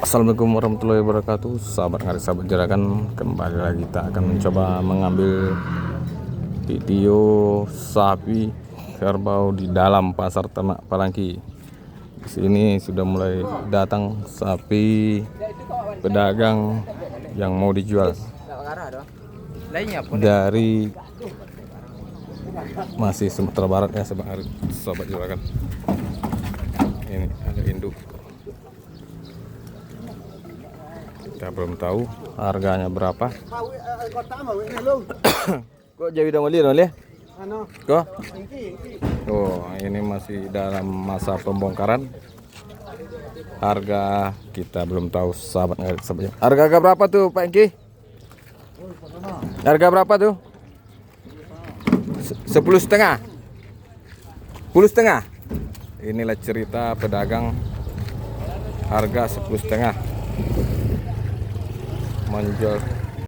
Assalamualaikum warahmatullahi wabarakatuh. Sahabat ngarit, sahabat jerakan, kembali lagi kita akan mencoba mengambil video sapi kerbau di dalam pasar ternak Palangki. Di sini sudah mulai datang sapi pedagang yang mau dijual dari masih Sumatera Barat ya, sahabat jerakan. Ini ada induk. Kita belum tahu harganya berapa. Kok jadi udah mulia ya? Kok? Oh, ini masih dalam masa pembongkaran. Harga kita belum tahu, sahabat. Harga berapa tuh Pak Engki? Harga berapa tuh? 10,5. 10,5. Inilah cerita pedagang, harga 10,5 menjual